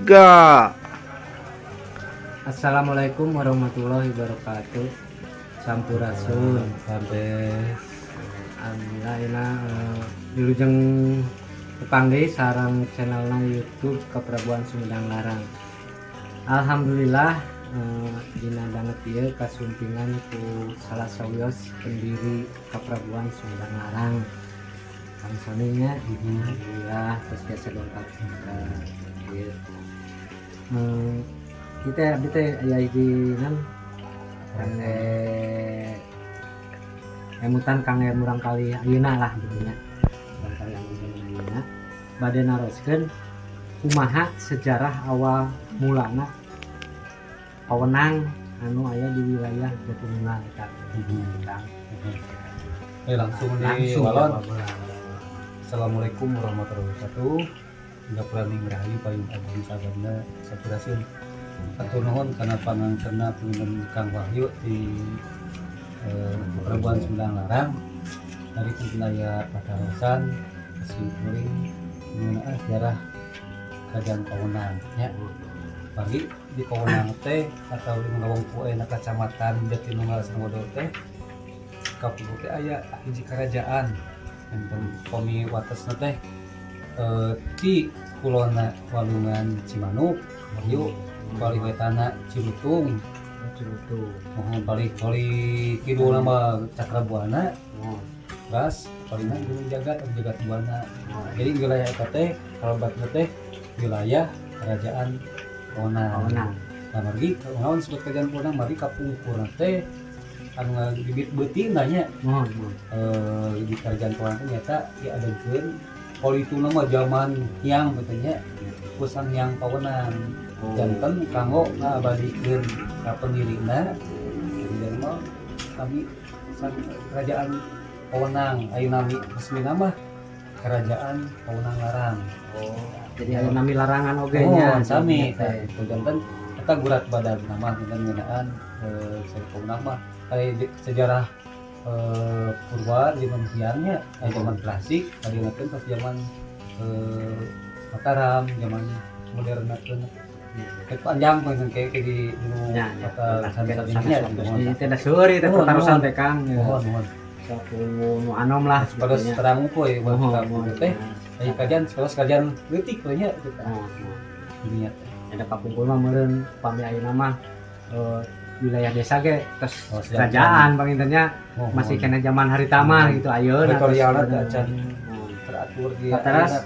3. Assalamualaikum warahmatullahi wabarakatuh. Sampurasun. Sampai Alhamdulillah dilujeng kepanggih sarang channelna YouTube Keprabuan Sumedang Larang. Alhamdulillah dina danget ieu kasumpingan ku salah sawios pendiri Keprabuan Sumedang Larang. Kang Soninya alhamdulillah terus biasa lengkap ieu. Kita aya hiji nan emutan kang murang kali ayeuna lah gitunya. Murang kali ayeuna bade naroskeun kumaha sejarah awal mulana pawenang anu aya di wilayah Jatinunggal eta. langsung di walon. Assalamualaikum warahmatullahi wabarakatuh. Enggak planning rahayu payung abdi sabana sampurasun. Atur nuhun kana pangangkeunna pun Kang Wahyu di Keprabuan Sumedang Larang. Dari wilayah Patarosan, Kasikuring, mengenai sejarah Kerajaan Pawenang nya. Bagi di Pawenang teh atau di Ngawang Poe na Kacamatan Jatinunggal Sangodo teh kapugu teh aya hiji kerajaan enten pomi watesna teh di kulonna Walungan Cimanuk, Wahyu balik wetana Cilutung, mohon balik kidul nama Cakrabuana, gas palingan Gunung Jagat atau Jagat Buana. Jadi wilayah eta teh kalau batna teh wilayah kerajaan Pawenang. Nah margi naon disebut kerajaan Pawenang margi kapungkurna teh anu bibit beuting nanya. Di kerajaan Pawenang teh nyata diadegeun polituna mah zaman Hyang betulnya kusang Hyang Pawenang. Janten kanggo ngabadikeun ka pendirina jadi mah kami kerajaan Pawenang ayeuna resmi nama kerajaan Pawenang Larang. Jadi aya nami larangan oge nya sami teh itu janten eta gurat badan nama dengan ngeunaan sari Pawenang mah sejarah purwa zaman Hyangnya zaman klasik kadingeun pas zaman Mataram zaman modern panjang pengen kayak di kota santai-santainya di tenda seuri teh pertarusan teh Kang. Mohon. Saku nu anom lah Terus sebetulnya. terang poe buat kamu teh. Ai kajian sekalian leutik we nya gitu. Ininya Ada kapungkur mah meureun pami ayeuna mah wilayah desa ge tos kerajaan pangintennya masih kena zaman haritama gitu ayeuna. Teritorialna teh acan teratur di Teras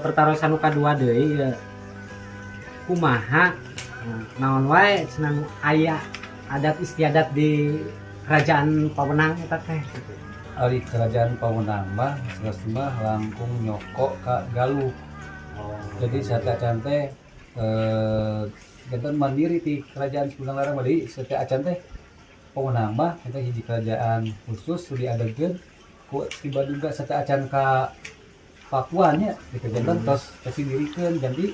pertarusan nu kadua deui kumaha naon wae senang aya adat istiadat di kerajaan Pawenang eta teh gitu. Ari kerajaan Pawenang mah mah langkung nyoko ka Galuh. Jadi saat acan teh janten mandiri ti kerajaan Sumedang Larang deui saat acan teh Pawenang mah eta hiji kerajaan khusus diadegeun ku tiba juga saat acan ka Papua nya gitu janten tos didirikeun jadi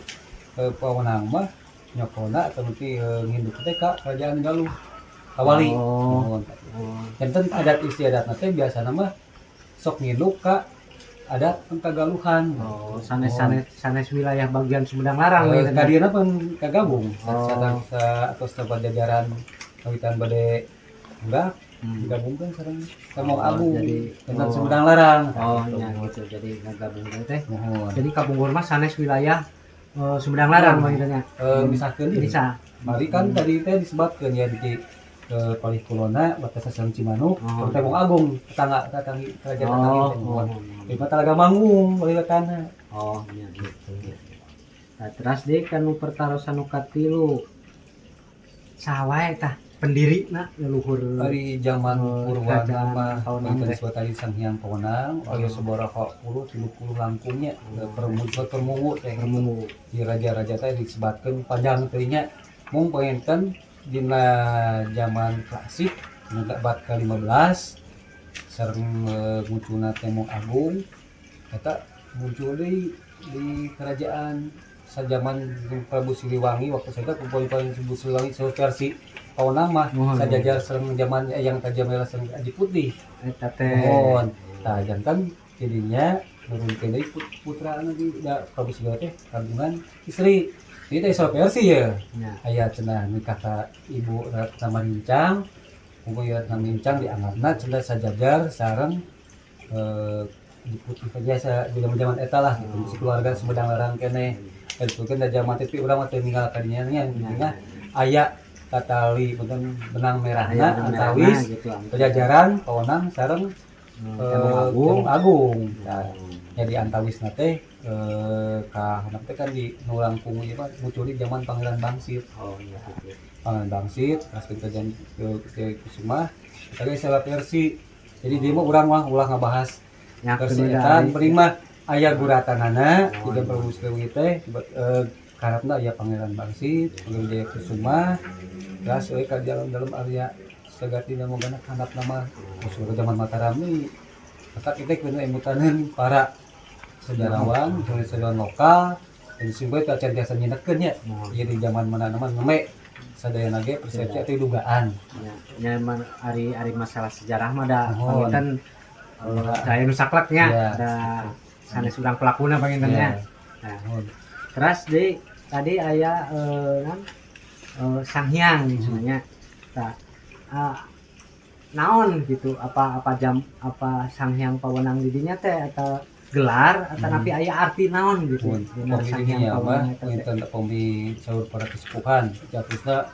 Pawenang mah nyokona atau nanti nginduk teh ka kerajaan Galuh kawali. Janten adat istiadat teh biasa nama sok nginduk ka adat Kagaluhan. Sanes wilayah bagian Sumedang Larang kadieuna pun kagabung atau setelah jajaran kawitan bade enggak digabungkan sareng Kamau Agung jadi Sumedang Larang. Nya gitu jadi ngagabung teh. Jadi kapungkur mah sanes wilayah Sumedang Larang maksudnya. Misalkan Bisa. Mari kan tadi teh disebutkeun ya di paling kulona batasan Cimanuk, Kamau Agung tetangga kerajaan tetangga. Di Talaga Manggung balik kana. Nya gitu. Nah, terus deh kan pertarusan nu katilu. Sawae tah pendirina leluhur Dari zaman purwa mah Pawenang tadi disebut tadi Sang Hyang Pawenang, aya sabaraha 30 langkungnya permungu teh di raja-raja teh disebutkeun panjang teh nya mung panginten dina zaman klasik abad ke-15 sareng munculna Temong Agung eta muncul di kerajaan sajaman Prabu Siliwangi waktu saya kumpul Prabu Siliwangi versi Pawenang mah sajajar sareng zaman yang tajamela sareng Aji Putih eta teh. Tah janten jadinya nurunkeun deui putra anu di Prabu Siliwangi teh kagungan istri Itu versi ya. Ya. Aya cenah nikah ka ibu sama rincang. Kumpul ya sama rincang dianggapna cenah sajajar sareng diputih aja zaman-zaman eta lah gitu. Si keluarga sumedang larang keneh. Itu kan da zaman teh urang mah teu ninggal ka dinya nya aya katali benang merahna antawis gitu. pajajaran pawenang sareng Jagung Agung. Agung. Nah, jadi antawis nate ka hanap teh kan di nulangkung ieu mah muncul di zaman Pangeran Bangsit. Oh iya gitu. Pangeran Bangsit pas kita jadi ke Kusuma tadi salah versi. Jadi dia mah urang mah ulah ngabahas Yang versi kedua eta prima aya guratanana juga perlu sekali teh karepna aya Pangeran Bangsit, Pangeran Jaya Kusuma. Terus ka dalam area segati nama ganak handap nama usul zaman Mataram ini maka kita kena emutanan para sejarawan sejarawan lokal dan sehingga tak cari jasa nyinekeun ya jadi zaman mana nama neme sadaya nage persepsi atau dugaan ya ari masalah sejarah mah da Oh. pangitan daya nu sakleknya Ya. da sanes urang pelakuna pangitannya. Nah, terus tadi aya Sanghyang misalnya. Nah, naon gitu apa Sanghyang pawenang di dinya teh atau gelar atau napi aya arti naon gitu. Dina Pemilihnya ya mah eta teh. pinten pemilih saur para kesepuhan jatuhna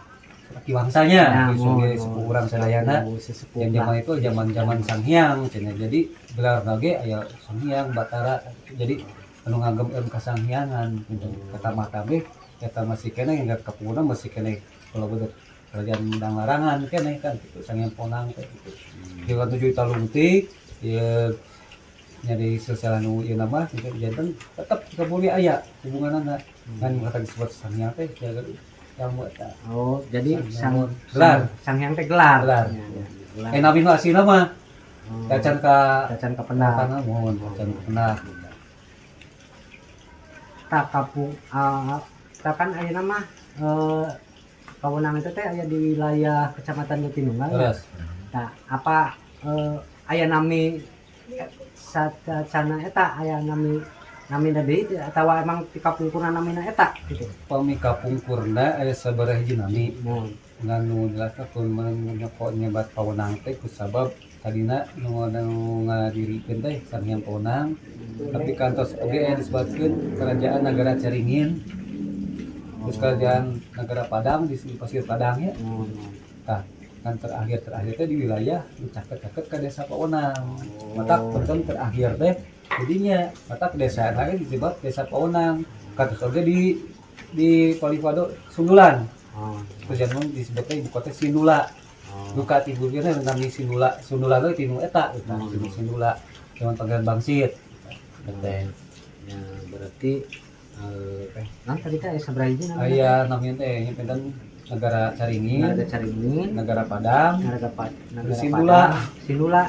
laki bangsanya Nah, sebagai sepuh urang sadayana sesepuh yang zaman itu zaman Sanghyang cenah jadi gelar lagi aya Sanghyang Batara jadi anu ngagem ilmu kasanghyangan gitu kata mata teh eta masih kene hingga kapuna masih kene kalau bener kerajaan Mendang Larangan kene kan gitu Sanghyang Ponang teh gitu di 7 talungtik ya nyari sosial anu ieu nama janten tetep kabuli aya hubunganna kan kata disebut Sanghyang teh jaga ilmu eta. Oh, jadi Gelar. Sanghyang teh gelar. Gelar. Ya, ya, gelar. Nabi nu asina mah Oh, kacan ka Cacan kepenak. Kana mohon kacan kepenak. Tak kapung kan ayeuna mah kawenang itu teh aya di wilayah Kecamatan Jatinunggal. Ya? Terus Nah, apa aya nami satacana eta aya nami deui atau emang ti kapungkurna namina eta gitu. pami kapungkurna aya sabaraha hiji nami Mohon. nganu jelasna kun menyoko nyebat pawenang teh kusabab tadina nu ngadirikeun teh Sanghyang Pawenang tapi kantos oge aya disebutkeun kerajaan negara Caringin terus kerajaan negara Padang di Pasir Padang ya. Mohon. Nah, kan terakhir teh di wilayah caket-caket ke desa Pawenang. Matak penting terakhir teh jadinya matak desa lain disebut desa Pawenang. Katus oge di Palivado Sundulan. Oh. Terus yang disebutnya ibu kota Sindula. Duka tiburnya nami Sindula. Sindula teh tinu eta tinu Sindula zaman Pangeran Bangsit. Ya, berarti kan tadi teh aya sabaraha hiji namanya? Aya namanya teh pinten negara Caringin, Narga Caringin, negara Padang, Narga Sindula. Sindula.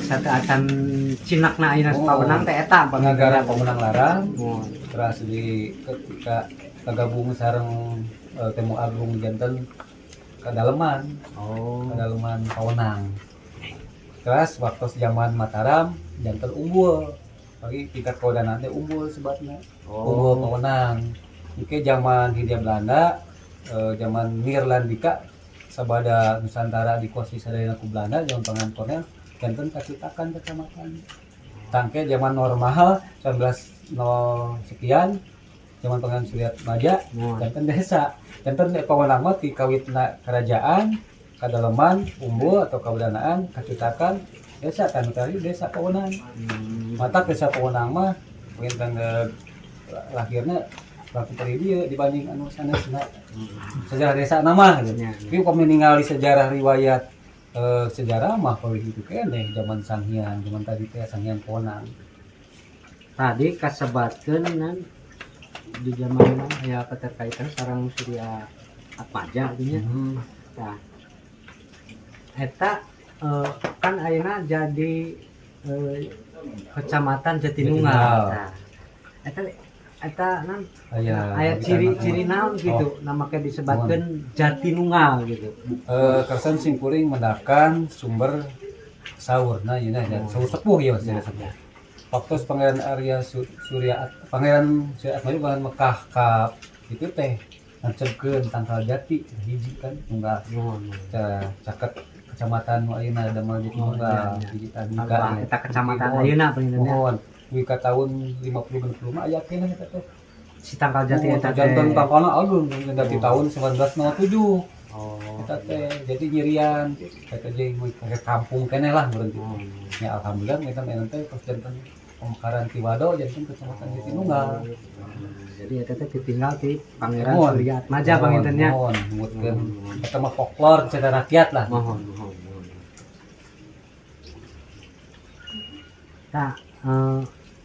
Satu acan cinakna ayeuna Pawenang teh eta negara Pawenang Larang. Oh. Terus di ketika kagabung sareng Temu Agung janten kadaleman Oh. kadaleman Pawenang. Terus waktu zaman Mataram janten unggul bagi tingkat kodanan teh unggul sebatna unggul Pawenang. Oke zaman Hindia Belanda zaman Nirlandika sabada Nusantara dikuasai sadayana ku Belanda zaman Pangeran Kornel janten kacitakan kecamatan tangke zaman normal 19 sekian zaman Pangeran Suryat Maja janten desa janten Pawenang mah ti kawitna kerajaan kadaleman umbul atau kawedanaan kacitakan desa kan tadi desa Pawenang mata desa Pawenang mah pengen lahirnya waktu periode dibanding anu sanesna sejarah desa nama gitu. Tapi kami ningali sejarah riwayat sejarah mah kalau gitu kene zaman Sanghyang zaman tadi teh Sanghyang Pawenang. Tadi kasebatkeun nan di zaman aya keterkaitan sareng Surya Atmaja dinya. Nah, eta kan ayeuna jadi Kecamatan Jatinunggal. Nah, eta nan aya ciri-ciri naon gitu namakna disebutkeun Jatinunggal gitu. Kersan simkuring mendakan sumber saurna yeuna dan saur sepuh ya maksudnya sepuh. waktu Pangeran Arya Surya Pangeran Surya Atmaja Pangeran Mekah ka itu teh ngancemkeun tangkal jati hiji kan tunggal caket kecamatan nu ayeuna Damal Jati tunggal hiji tadika eta kecamatan ayeuna penginnya mohon wika tahun 50 mah aya keneh eta teh si tangkal jati eta teh janten tangkalna agung dari tahun 1907 oh eta teh jadi nyirian eta jeung ke kampung keneh lah berhenti ya alhamdulillah kita teh pas janten pemekaran ti Wado janten kecamatan Jati Nunggal jadi eta teh ditinggal ti Pangeran Surya Atmaja pangintennya mohon mutkeun eta mah folklor secara rakyat lah mohon tah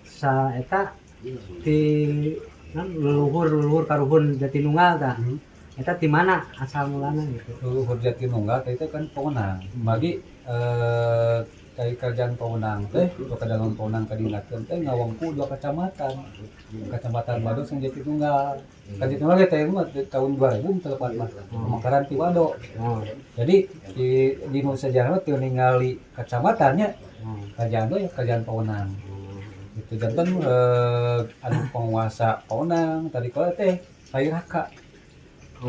sa eta ti leluhur karuhun Jati Nunggal tah eta di mana asal mulanya gitu leluhur Jati Nunggal teh itu kan pemenang bagi dari kerjaan pemenang teh atau ke dalam pemenang kadinakeun teh ngawengku 2 kecamatan Wado jeung Jati Nunggal kan Jati Nunggal teh mah tahun 2000 tepat mah pemekaran ti Wado jadi di nu sejarah teh ningali kecamatannya kerjaan teh kerjaan pemenang itu janten anu penguasa pemenang tadi kalau teh Raka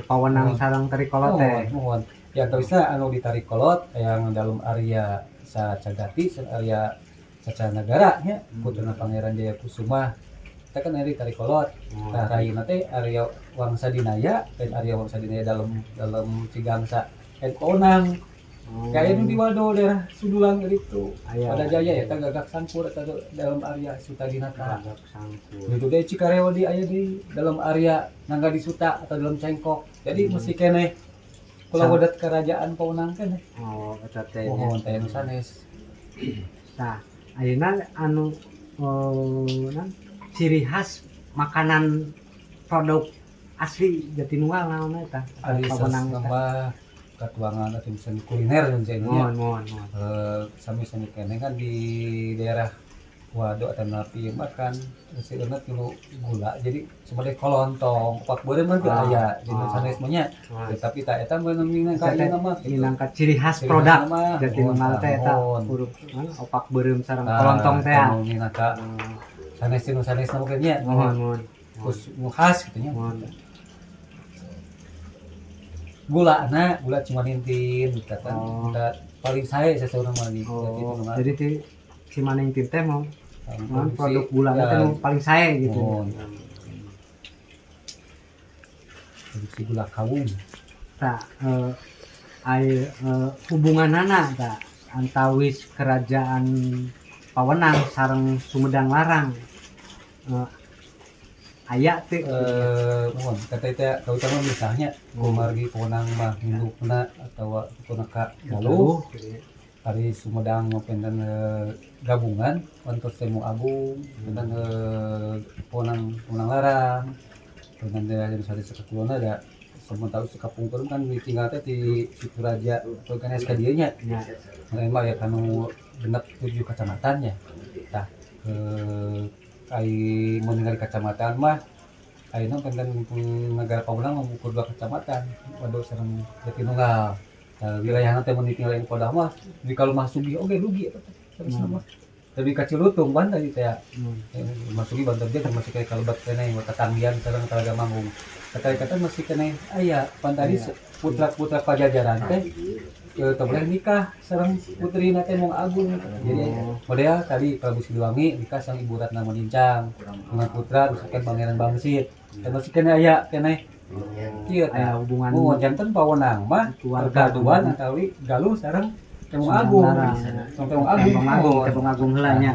pawenang sareng Trikolot teh mohon yang bisa anu di Trikolot yang dalam area Sacagati area Sacanagara nya putrana Pangeran Jayakusuma kita kan area Trikolot nah raina teh area Wangsa Dinaya dan area Wangsa Dinaya dalam Cigangsa dan Ponang kayak di Wado daerah Sudulang gitu pada Jaya ya Gagak Sangkur atau dalam area Sutadinata itu deh Cikareo di aya di dalam area Nangga di Suta atau dalam Cengkok jadi mesti keneh kalau wadat kerajaan Paunang keneh eta teh mohon teh nu sanes nah ayeuna anu ciri khas makanan produk asli Jati Nunggal naon eta ari sama katuangan atau misalnya kuliner misalnya sami-sami kene kan di daerah Wado atau napi makan sebenarnya kilo gula jadi sebagai kolontong pak beureum mah teu aya di sanes mah nya tapi tak eta mah minangka ciri khas produk Jati Nunggal teh eta huruf opak beureum sareng kolontong teh minangka sanes nu sanes mah nya mohon khas kitu nya gula cuma nintin kata paling saya sesuatu mah di jadi si manintin teh mau produk gula teh paling saya gitu produksi gula kawung tak hubunganana tak antawis kerajaan Pawenang sareng Sumedang Larang aya teh mohon kata itu terutama misalnya kumargi Pawenang mah hindupna atau punaka Galuh hari Sumedang maupun gabungan untuk Temu Agung dan Pawenang Larang dengan dari satu sekulona ada semua tahu sekapungkur kan ditinggal teh di situ raja atau kan SK dieu nya mah ya kanu genep 7 kecamatannya tah ai meninggal kecamatan mah ayeuna kan negara Pawenang mengukur 2 kecamatan Wado sareng Jati Nunggal wilayahna teh mun ditinggal Podah mah di kalau masugi oge rugi eta terus mah tapi kacil lutung ban tadi teh masugi banter dia termasuk kayak kalebat keneh tetanggian sareng Talaga Manggung kata-kata masih keneh aya pan tadi putra-putra Pajajaran teh teu boleh nikah sareng putrina teh Mong Agung jadi model tadi Prabu Siliwangi nikah sareng Ibu Ratna Manincang dengan putra misalkan Pangeran Bangsit teh masih keneh aya keneh kieu aya hubungan janten Pawenang mah pergaduan antawi Galuh sareng Temong Agung Temong Agung heula nya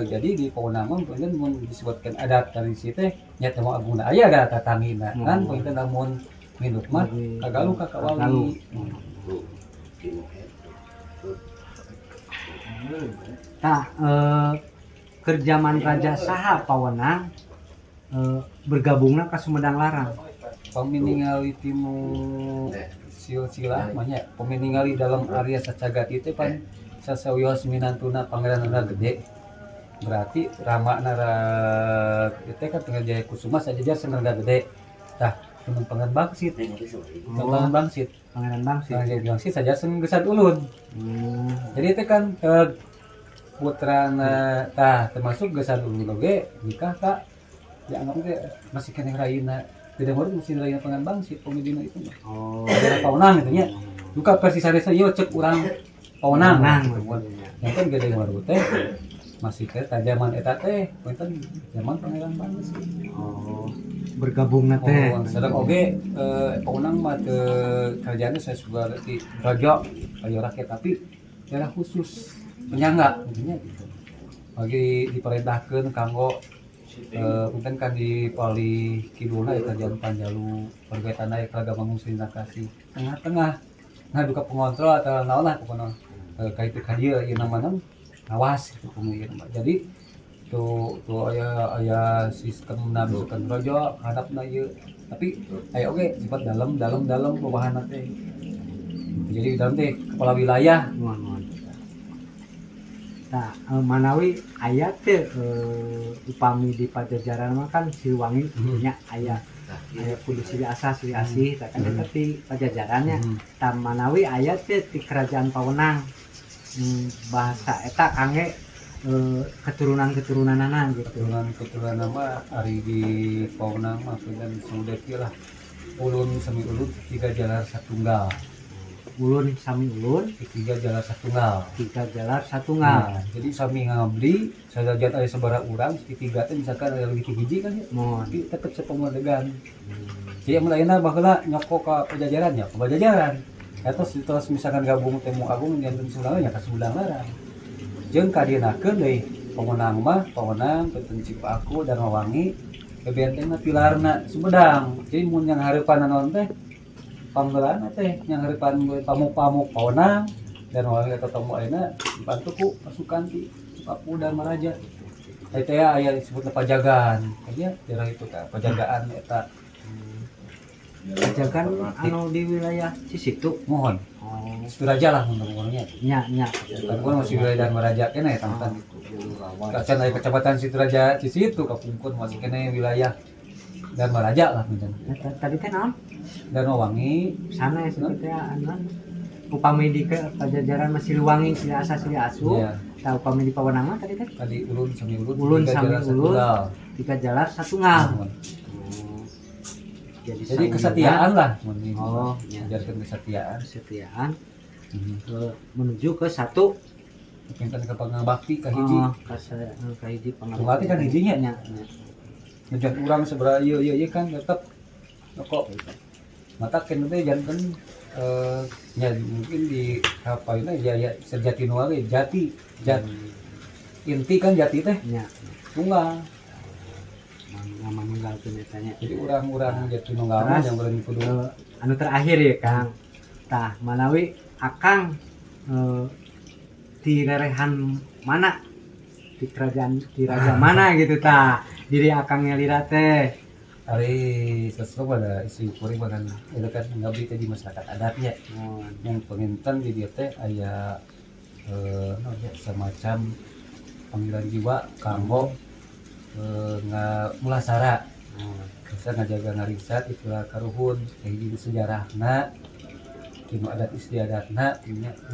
jadi di Pawenang mah mun disebutkan adat dari situ teh nya Temong Agung aya ada tatangina kan poin teh lamun minuk mah kagaluh ka kawali tah kerjaman Raja saha Pawenang bergabungna ka Sumedang Larang paminingali timu silsilah mahnya paminingali dalam area Sacagati teh pan sasawios minantuna Pangeran Nara Gede berarti Rama Nara teh kan Pangeran Jayakusuma sajajar sareng Nara Gede tah teman Pangeran Bangsit Pangeran Bangsit saja sareng Gesar Ulun jadi teh kan putrana tah termasuk gesan ulun oge nikah kak dianggap ge masih kena raina tidak baru masih raina pengembang si pemidina itu mah Oh. paunang gitu nya duka versi saresa ieu cek urang paunang gitu. maksudnya. Yang kan gede baru teh masih ke tajaman eta teh punten zaman pangeran Bangsa sih. Oh. Bergabung teh. Oh, sedang oge paunang mah ke kerjaannya saya suka di raja kayu rakyat tapi daerah khusus penyangga intinya gitu. Bagi diperintahkeun kanggo punten kan di Pali Kidulna eta Jalan Panjalu pergaitan naik Raga Mangun Sri Nakasi tengah-tengah nah duka pengontrol atau naon lah pokona kaitu ka dieu ieu namana ngawas gitu pemikiran jadi tuh aya sistem nabisukan rojo hadapna ieu tapi aya oge sifat dalam bawahan teh jadi dalam teh kepala wilayah Mohon. Nah, manawi aya teh upami di Pajajaran mah kan Siliwangi nya aya kudu Sili Asa Sili Asih tah kan eta ti Pajajarannya tah manawi aya teh ti kerajaan Pawenang bahasa eta kangge keturunan-keturunanana gitu. keturunan nama ari di Paunang mah pinten sudah lah ulun sami ulun tiga jalar satunggal Ulun sami ulun tiga jalar satunggal. tiga jalar satunggal. Nah, jadi sami ngabdi sadajan aya sabaraha urang tiga teh misalkan aya leuwih ti hiji kan ya. Mohon. Tapi tetep sapamodegan. Jadi mun ayeuna baheula nyoko ka Pajajaran ya, ka Pajajaran. Eta terus misalkan gabung temu agung nyanten Sundang nya ka Sundang larang. Jeung kadienakeun deui pawenang mah pawenang peuteun Cipaku dan Mawangi bentengna pilarna Sumedang. Jadi mun yang hareupan naon teh panggeulana teh yang hareupan pamuk-pamuk pawenang dan Mawangi ketemu ayeuna dibantu ku pasukan ti Cipaku dan Maraja. Eta ya aya disebutna pajagan. Aya daerah itu teh pajagaan eta. Pajagan anu di wilayah Cisitu. Mohon. Oh, Suraja lah ngomongnya. nya. Kan masih wilayah dan Maraja kene tamatan itu. Kacan dari kecamatan Situraja Cisitu kapungkur masih kene wilayah dan Maraja lah mungkin. Tadi teh naon? Dan Mawangi Sana ya seperti anu upami di ke Pajajaran masih Siliwangi Sili Asa Sili Asu. iya. Tah upami di Pawenang mah tadi teh Tadi ulun sami ulun. Ulun tiga sami jalan ulun. satunggal. tiga jalar satunggal. Mohon. Jadi Jadi kesetiaan lah Oh, iya. mengajarkan kesetiaan. kesetiaan menuju ke satu Pinten ke pangabakti ka hiji. ke hiji Pengabakti kan hijinya. nya. Ngejar urang sabaraha ieu kan tetep kok mata kene teh janten nya mungkin di apa ini ya sejati nu we jati inti kan jati teh Nya. tunggal. Manunggal teh tanya. Jadi urang-urang jati nunggal mah Terus, yang berani kudu anu terakhir ya Kang. Tah manawi Akang di rerehan mana di kerajaan di raja mana gitu tah diri Akangnya lira teh. hari sesuatu pada isi kuring bahkan itu kan ngabdi teh di masyarakat adatnya yang penginten di dia teh aya semacam panggilan jiwa kanggo mulasara bisa ngajaga ngarisat itulah karuhun kayak di sejarahna kinu adat istiadatna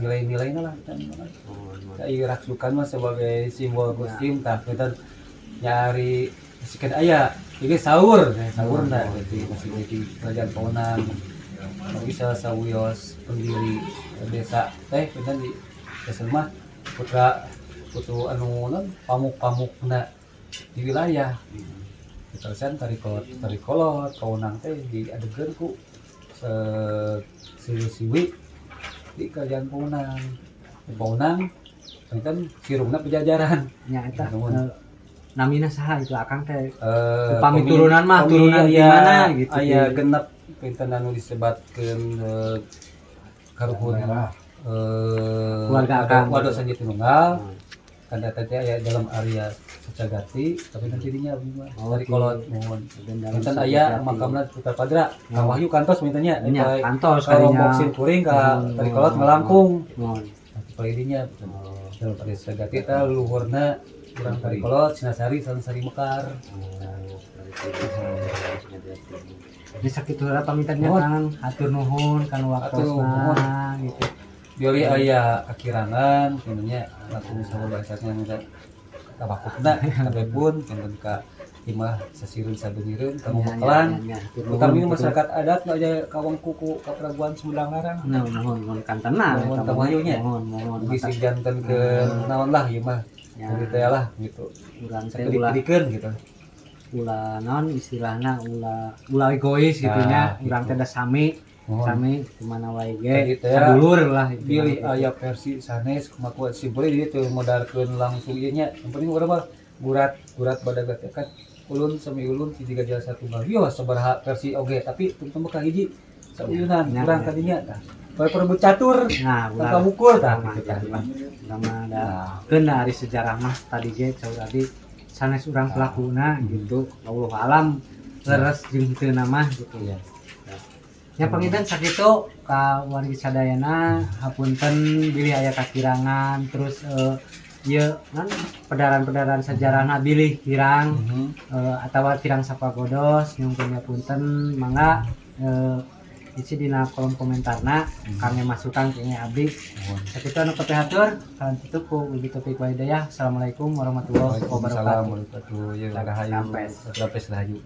nilai-nilainya lah kita saya raksukan mah sebagai simbol muslim tah kita nyari masih aya ini sahur nah jadi masih jadi kerajaan Pawenang bisa sawios pendiri desa teh kita di desa mah putu anu pamuk-pamukna di wilayah terusan tarikolot Pawenang teh diadegeun ku siwi di kerajaan Pawenang kan sirungna Pajajaran Nya eta namina saha itu Akang teh upami turunan mah turunan di mana gitu. Aya genep pinten anu disebatkeun karuhun Keluarga Akang. Waduh Sanjay Tinunggal. Kan eta teh aya dalam area Secagati tapi kan dirinya dari kolot mohon. Pinten aya makamna Putra Padra. Kang Wahyu kantos mintanya. Nya kantos Kalau kalinya. boksin kuring ka dari kolot ngelangkung. Mohon. Nanti palidinya dalam area Secagati eta luhurna kurang dari kolot Sinasari Sansari Mekar. Ini sakit heula pamintannya Mohon. Kang hatur nuhun kan Hatur nuhun. waktosna gitu. Bioli aya kakirangan sebenarnya langsung sama bahasanya minta tabakutna tapi pun pun ka imah sasireun sabeuneureun kamu makalan kami masyarakat adat aja kawang kuku kapraguan Sumedang Larang mohon kantana mohon kamayunya mohon bisi janten ke naon lah ieu mah jadi teh lah gitu urang teh sakedik-kedikeun gitu ulah naon istilahna ulah egois gitunya urang teh da sami kemana wae ge sadulur lah pilih aya versi sanes kumaha simpel ieu teh modalkeun langsung ieu nya yang penting urang mah gurat badaga teh kan ulun sami ulun hiji gajah satu mah yo sabaraha versi oge tapi tentang ka hiji sauyunan urang kadinya tah bae perebut catur nah ulah ukur tah gitu tah lama ada keun dari sejarah mah tadi ge tadi sanes urang pelakuna gitu Allah alam leres jeung teu nama gitu ya. Ya panginten sakitu ka wargi sadayana hapunten bilih aya kakirangan terus ieu kan pedaran-pedaran sejarahna bilih kirang atawa kirang sapagodos nyungkeun punten mangga isi dina kolom komentarna kami masukan kayaknya abdi sakitu anu kepehatur kalian tutup ku ubi topik wa hidayah. Assalamualaikum warahmatullahi wabarakatuh. Waalaikumsalam warahmatullahi wabarakatuh. Ya rahayu sampai rahayu.